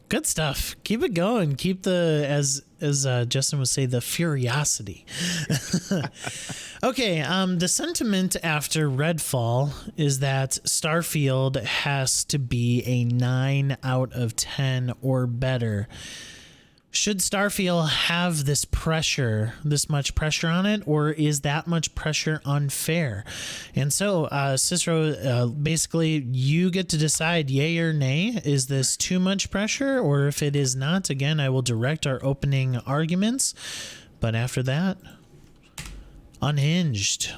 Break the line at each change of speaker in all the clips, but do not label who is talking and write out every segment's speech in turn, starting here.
Good stuff. Keep it going. Keep the as Justin would say, the curiosity. Okay. The sentiment after Redfall is that Starfield has to be a 9 out of 10 or better. Should Starfield have this pressure, this much pressure on it, or is that much pressure unfair? And so, Cicero, basically, you get to decide yay or nay. Is this too much pressure? Or if it is not, again, I will direct our opening arguments. But after that, unhinged.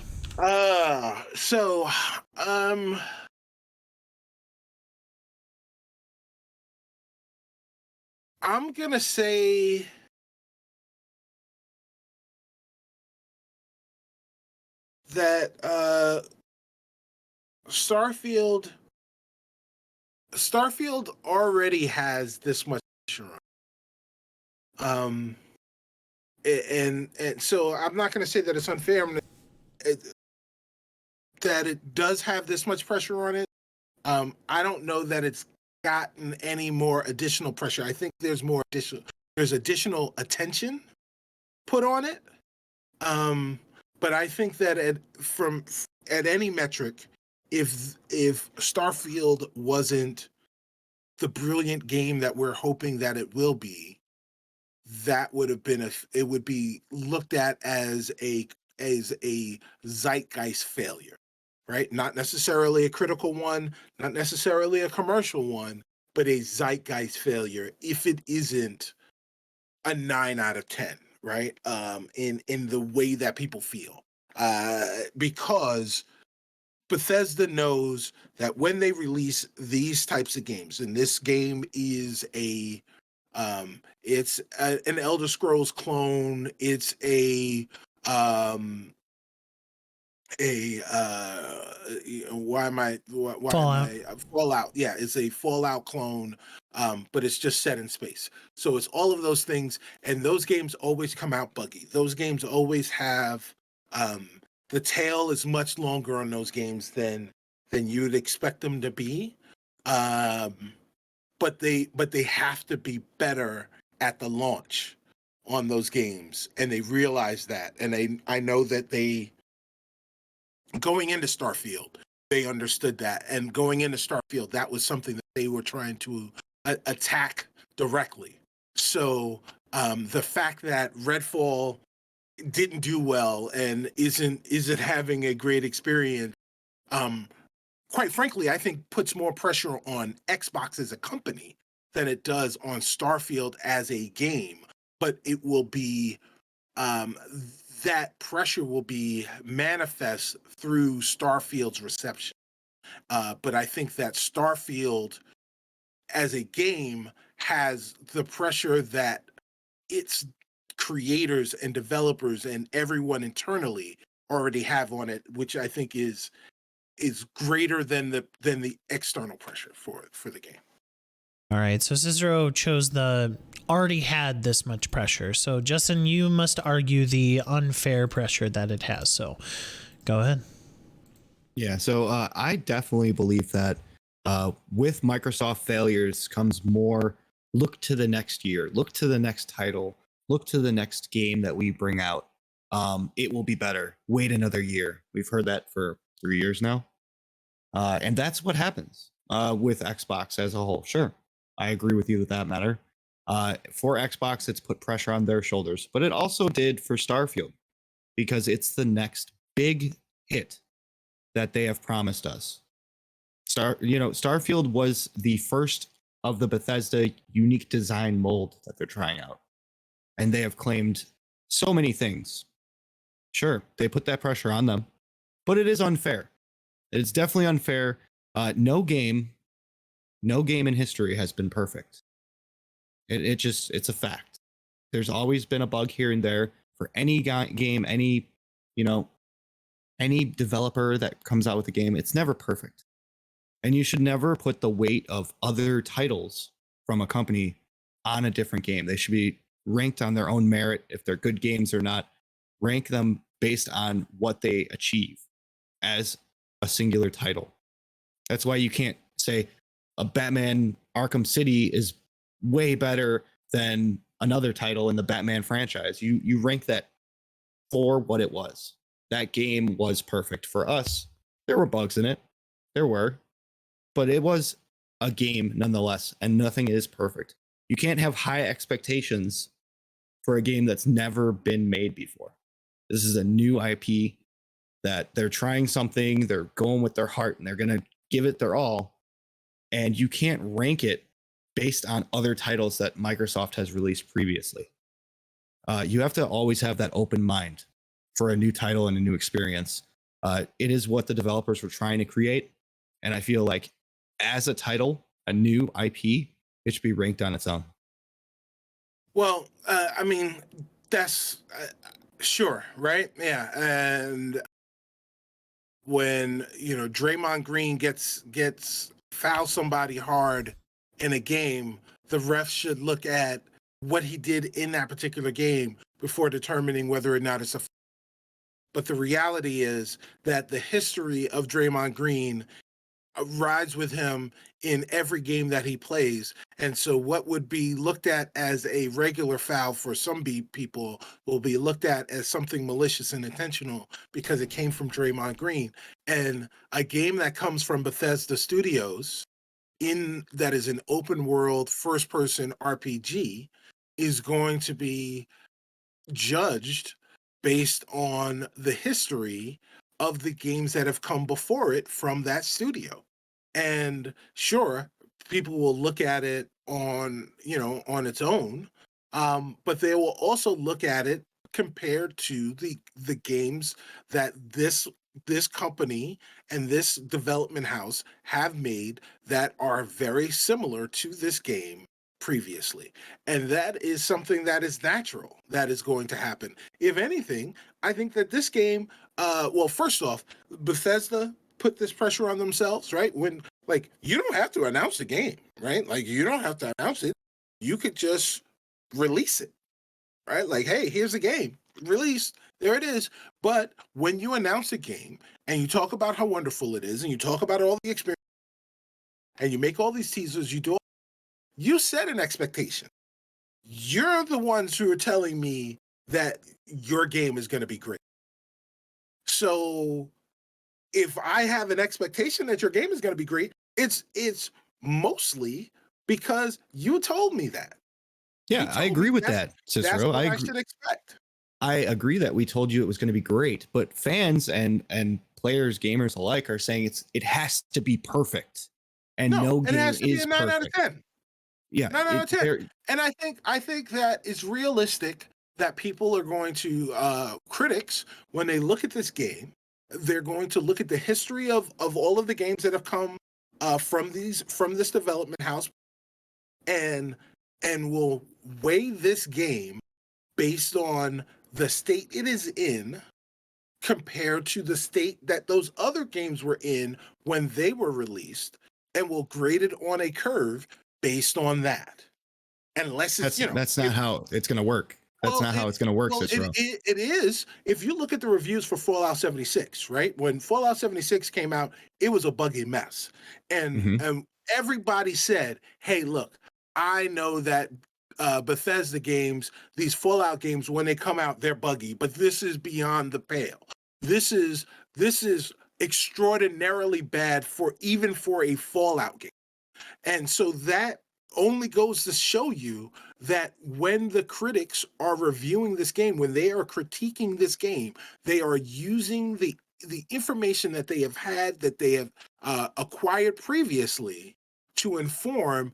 So, I'm gonna say that Starfield already has this much pressure on it. And so I'm not gonna say that it's unfair. That it does have this much pressure on it. I don't know that it's gotten any more additional pressure. I think there's additional attention put on it. But I think that at any metric, if Starfield wasn't the brilliant game that we're hoping that it will be, that would have been it would be looked at as a zeitgeist failure, right? Not necessarily a critical one, not necessarily a commercial one, but a zeitgeist failure if it isn't a 9 out of 10, right? In the way that people feel. Because Bethesda knows that when they release these types of games, and this game is an Elder Scrolls clone, it's a
Fallout.
Fallout. Yeah, it's a Fallout clone, but it's just set in space. So it's all of those things, and those games always come out buggy. Those games always have the tail is much longer on those games than you'd expect them to be. But they have to be better at the launch on those games, and they realize that. And I know that they, going into Starfield, they understood that, and going into Starfield, that was something that they were trying to attack directly. So the fact that Redfall didn't do well and isn't having a great experience, quite frankly, I think puts more pressure on Xbox as a company than it does on Starfield as a game. But it will be that pressure will be manifest through Starfield's reception. But I think that Starfield as a game has the pressure that its creators and developers and everyone internally already have on it, which I think is greater than the external pressure for the game.
All right, so Cicero chose the already had this much pressure. So Justin, you must argue the unfair pressure that it has. So go ahead.
Yeah, so I definitely believe that with Microsoft failures comes more look to the next year, look to the next title, look to the next game that we bring out. It will be better. Wait another year. We've heard that for 3 years now. And that's what happens with Xbox as a whole. Sure, I agree with you with that matter. For Xbox, it's put pressure on their shoulders, but it also did for Starfield because it's the next big hit that they have promised us. Starfield was the first of the Bethesda unique design mold that they're trying out, and they have claimed so many things. Sure, they put that pressure on them, but it is unfair. It's definitely unfair. No game in history has been perfect. It's a fact. There's always been a bug here and there for any game, any developer that comes out with a game. It's never perfect. And you should never put the weight of other titles from a company on a different game. They should be ranked on their own merit. If they're good games or not, rank them based on what they achieve as a singular title. That's why you can't say a Batman Arkham City is way better than another title in the Batman franchise. You rank that for what it was. That game was perfect for us. There were bugs in it. There were, but it was a game nonetheless, and nothing is perfect. You can't have high expectations for a game that's never been made before. This is a new IP that they're trying something, they're going with their heart, and they're going to give it their all. And you can't rank it based on other titles that Microsoft has released previously. You have to always have that open mind for a new title and a new experience. It is what the developers were trying to create. And I feel like as a title, a new IP, it should be ranked on its own.
Well, I mean, that's sure, right? Yeah. And when, Draymond Green gets foul somebody hard in a game, the ref should look at what he did in that particular game before determining whether or not it's a. But the reality is that the history of Draymond Green rides with him in every game that he plays. And so what would be looked at as a regular foul for some people will be looked at as something malicious and intentional because it came from Draymond Green. And a game that comes from Bethesda Studios that is an open world first person RPG is going to be judged based on the history of the games that have come before it from that studio. And sure, people will look at it on its own, but they will also look at it compared to the games that this company and this development house have made that are very similar to this game previously. And that is something that is natural, that is going to happen. If anything, I think that this game, well, first off, Bethesda put this pressure on themselves, right? When, like, you don't have to announce the game, right? Like, you don't have to announce it. You could just release it, right? Like, hey, here's a game, release, there it is. But when you announce a game and you talk about how wonderful it is and you talk about all the experience and you make all these teasers, you set an expectation. You're the ones who are telling me that your game is going to be great. So if I have an expectation that your game is going to be great, it's mostly because you told me that.
Yeah, I agree with that, Cicero.
That's what I should expect.
I agree that we told you it was going to be great, but fans and players, gamers alike are saying it has to be perfect, and no game
it has to be
is
a 9
perfect.
out of 10.
Yeah,
9 out of 10. And I think that it's realistic that people are going to critics, when they look at this game, they're going to look at the history of all of the games that have come from this development house, and will weigh this game based on the state it is in compared to the state that those other games were in when they were released, and will grade it on a curve based on that. Unless it's,
that's not how it's going to work. That's not how it's going to work, Cicero.
It is. If you look at the reviews for Fallout 76, right? When Fallout 76 came out, it was a buggy mess. And everybody said, hey, look, I know that Bethesda games, these Fallout games, when they come out, they're buggy, but this is beyond the pale. This is extraordinarily bad even for a Fallout game. And so that only goes to show you that when the critics are reviewing this game, when they are critiquing this game, they are using the information that they have had, that they have acquired previously, to inform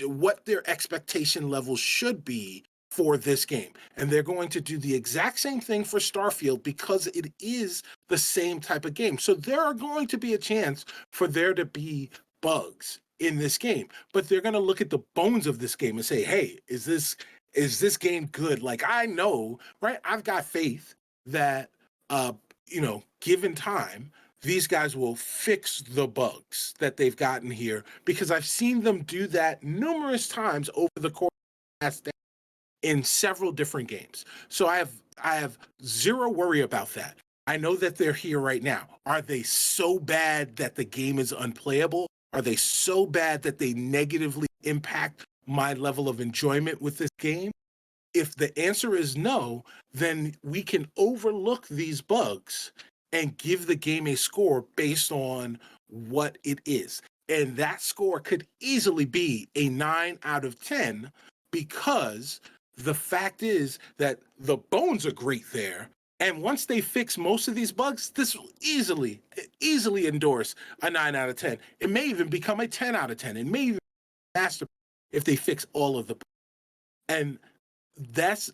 what their expectation levels should be for this game. And they're going to do the exact same thing for Starfield because it is the same type of game. So there are going to be a chance for there to be bugs in this game, but they're going to look at the bones of this game and say, hey, is this game good? Like, I know, right? I've got faith that, given time, these guys will fix the bugs that they've gotten here, because I've seen them do that numerous times over the course of the last day in several different games. So I have zero worry about that. I know that they're here right now. Are they so bad that the game is unplayable? Are they so bad that they negatively impact my level of enjoyment with this game? If the answer is no, then we can overlook these bugs and give the game a score based on what it is. And that score could easily be a 9 out of 10 because the fact is that the bones are great there. And once they fix most of these bugs, this will easily endorse a 9 out of 10. It may even become a 10 out of 10. It may even be a masterpiece if they fix all of the bugs. And that's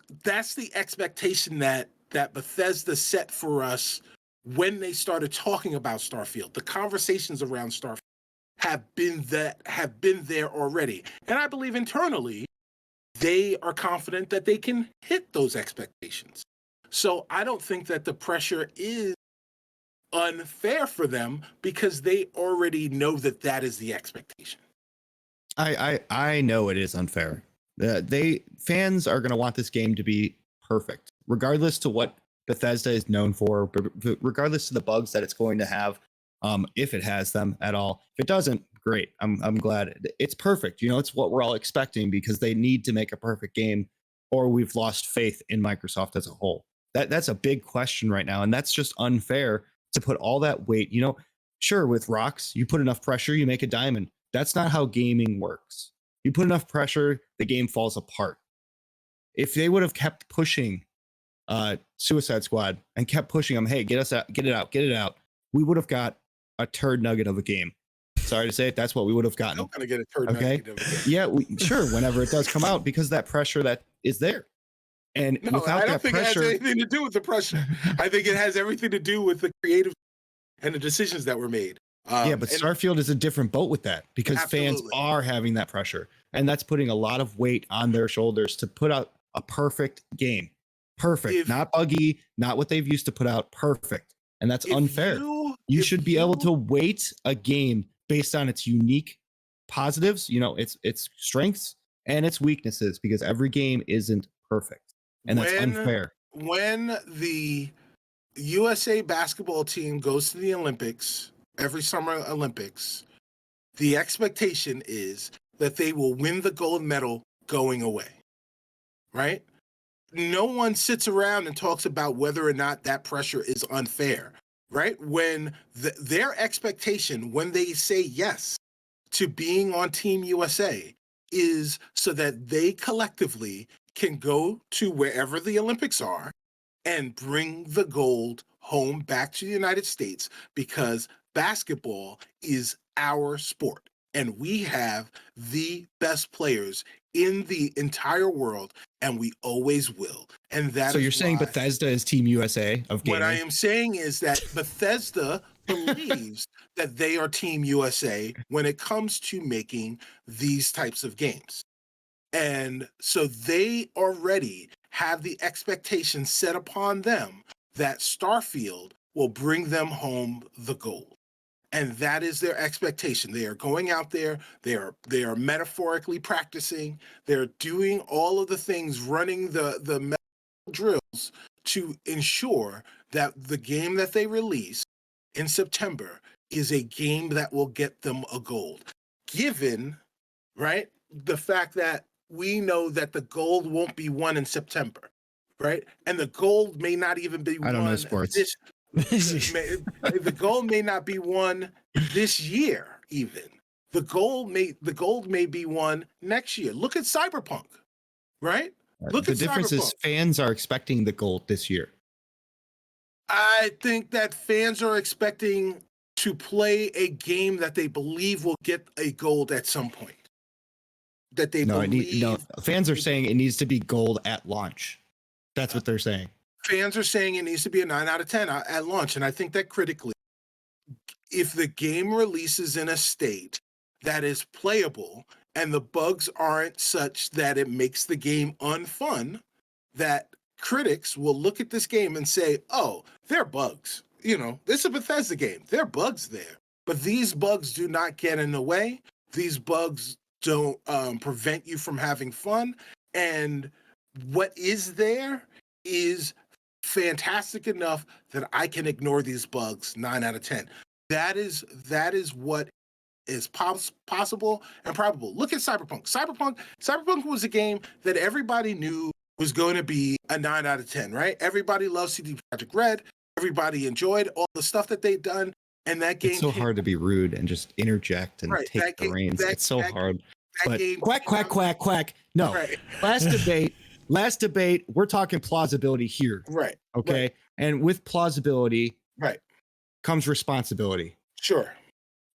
the expectation that Bethesda set for us when they started talking about Starfield. The conversations around Starfield have been there already. And I believe internally they are confident that they can hit those expectations. So I don't think that the pressure is unfair for them because they already know that that is the expectation.
I know it is unfair. Fans are going to want this game to be perfect, regardless to what Bethesda is known for, regardless to the bugs that it's going to have, if it has them at all. If it doesn't, great. I'm glad it's perfect. You know, it's what we're all expecting because they need to make a perfect game, or we've lost faith in Microsoft as a whole. That's a big question right now, and that's just unfair to put all that weight. You know, sure, with rocks, you put enough pressure, you make a diamond. That's not how gaming works. You put enough pressure, the game falls apart. If they would have kept pushing Suicide Squad and kept pushing them, hey, get it out, we would have got a turd nugget of a game. Sorry to say it, that's what we would have gotten.
I'm not gonna get a turd nugget of a game.
Yeah, sure, whenever it does come out, because that pressure that is there. And
no,
without
I don't
that
think
pressure,
it has anything to do with the pressure. I think it has everything to do with the creative and the decisions that were made.
Yeah, but Starfield is a different boat with that because fans are having that pressure, and that's putting a lot of weight on their shoulders to put out a perfect game. Perfect, not buggy, not what they've used to put out. Perfect, and that's unfair. You should be able to weight a game based on its unique positives, you know, its strengths and its weaknesses, because every game isn't perfect, and that's unfair.
When the USA basketball team goes to the Olympics, every summer Olympics, the expectation is that they will win the gold medal going away, right? No one sits around and talks about whether or not that pressure is unfair, right? When their expectation, when they say yes to being on Team USA, is so that they collectively can go to wherever the Olympics are and bring the gold home back to the United States, because basketball is our sport and we have the best players in the entire world, and we always will. And that
so you're saying Bethesda is Team USA of gaming?
What I am saying is that Bethesda believes that they are Team USA when it comes to making these types of games. And so they already have the expectation set upon them that Starfield will bring them home the gold. And that is their expectation. They are going out there, they are metaphorically practicing, they're doing all of the things, running the drills to ensure that the game that they release in September is a game that will get them a gold. Given, right, the fact that we know that the gold won't be won in September, right? And the gold may not even be won.
I don't know sports.
The gold may not be won this year, even. The gold may be won next year. Look at Cyberpunk, right?
The difference is fans are expecting the gold this year.
I think that fans are expecting to play a game that they believe will get a gold at some point. That they believe.
Fans are saying it needs to be gold at launch. That's what they're saying.
Fans are saying it needs to be a 9 out of 10 at launch. And I think that critically, if the game releases in a state that is playable and the bugs aren't such that it makes the game unfun, that critics will look at this game and say, oh, there are bugs. You know, this is a Bethesda game. There are bugs there. But these bugs do not get in the way. These bugs don't prevent you from having fun. And what is there is fantastic enough that I can ignore these bugs 9 out of 10. That is what is possible and probable. Look at Cyberpunk. Cyberpunk was a game that everybody knew was going to be a 9 out of 10, right? Everybody loves CD Projekt Red. Everybody enjoyed all the stuff that they've done, and that game.
It's so hard to be rude and just interject and take the reins. It's so hard. But quack. No.
Right.
Last debate. We're talking plausibility here.
Right.
Okay.
Right.
And with plausibility,
right,
comes responsibility.
Sure.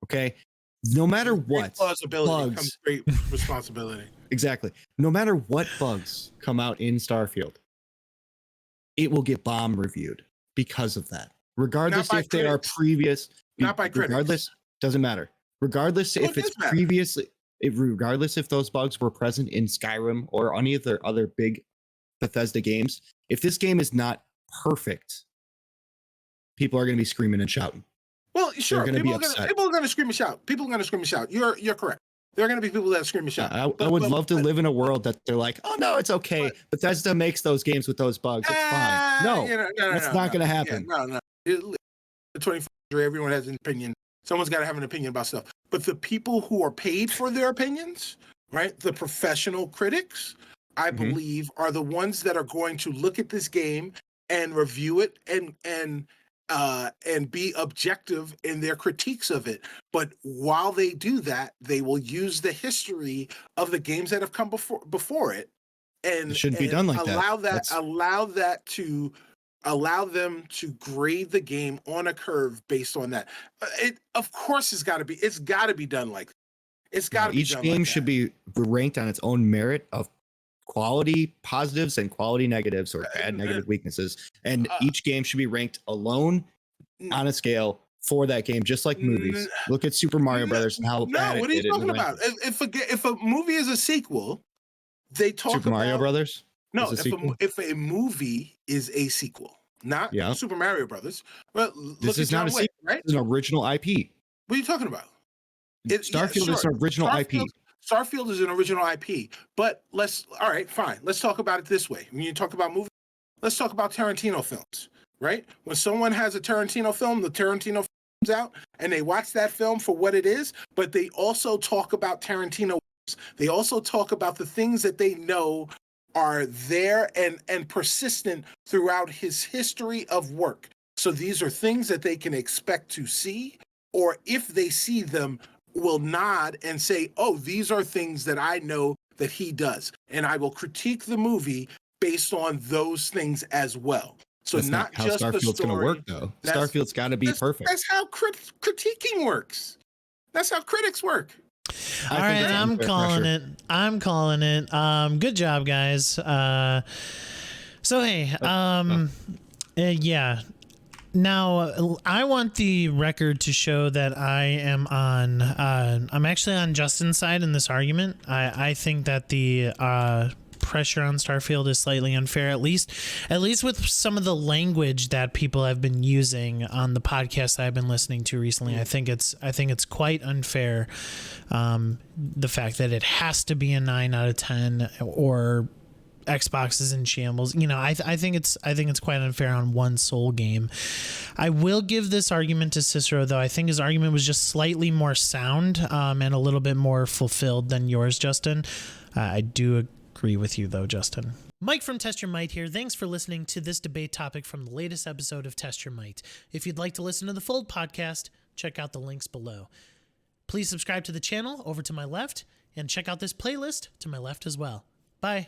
Okay. No matter what
plausibility comes great responsibility.
Exactly. No matter what bugs come out in Starfield, it will get bomb reviewed because of that. Regardless if they are previous.
Not by critics.
Regardless, doesn't matter. Regardless if it's previously. Regardless if those bugs were present in Skyrim or any of their other big Bethesda games, if this game is not perfect, people are going to be screaming and shouting.
Well, sure. People are going to scream and shout. You're correct. There are going to be people that scream and shout.
I would love to live in a world that they're like, oh no, it's okay. Bethesda makes those games with those bugs. It's fine. No, that's not going to happen.
No. The 21st century, everyone has an opinion. Someone's got to have an opinion about stuff. But the people who are paid for their opinions, right? The professional critics, I believe, are the ones that are going to look at this game and review it and be objective in their critiques of it. But while they do that, they will use the history of the games that have come before it, and
it shouldn't be done like that.
Allow them to grade the game on a curve based on that. It, of course, it's got to be done like that. It's got to be
each game should be ranked on its own merit of quality positives and quality negatives, or bad negative weaknesses, and each game should be ranked alone on a scale for that game, just like movies. Look at Super Mario Brothers and how bad
what are you talking about? If a movie is a sequel, they talk
Super Mario Brothers.
No, if a movie is a sequel, not Super Mario Brothers. Well,
this is not a sequel, right? It's an original IP.
What are you talking about?
Starfield is an original IP.
Starfield is an original IP. But all right, fine. Let's talk about it this way. When you talk about movies, let's talk about Tarantino films, right? When someone has a Tarantino film, the Tarantino comes out and they watch that film for what it is, but they also talk about Tarantino. They also talk about the things that they know are there and persistent throughout his history of work. So these are things that they can expect to see, or if they see them, will nod and say, oh, these are things that I know that he does. And I will critique the movie based on those things as well. So
that's not how
just
Starfield's going to work, though. Starfield's got to be perfect.
That's how critiquing works. That's how critics work.
All right, I'm calling it. Good job, guys. So hey, yeah. Now I want the record to show that I am on. I'm actually on Justin's side in this argument. I think that the pressure on Starfield is slightly unfair, at least with some of the language that people have been using on the podcast I've been listening to recently. I think it's quite unfair. The fact that it has to be a 9 out of 10 or Xbox is in shambles. You know, I think it's quite unfair on one sole game. I will give this argument to Cicero, though. I think his argument was just slightly more sound and a little bit more fulfilled than yours, Justin. I do agree with you, though, Justin. Mike from Test Your Might here. Thanks for listening to this debate topic from the latest episode of Test Your Might. If you'd like to listen to the full podcast, check out the links below. Please subscribe to the channel over to my left and check out this playlist to my left as well. Bye.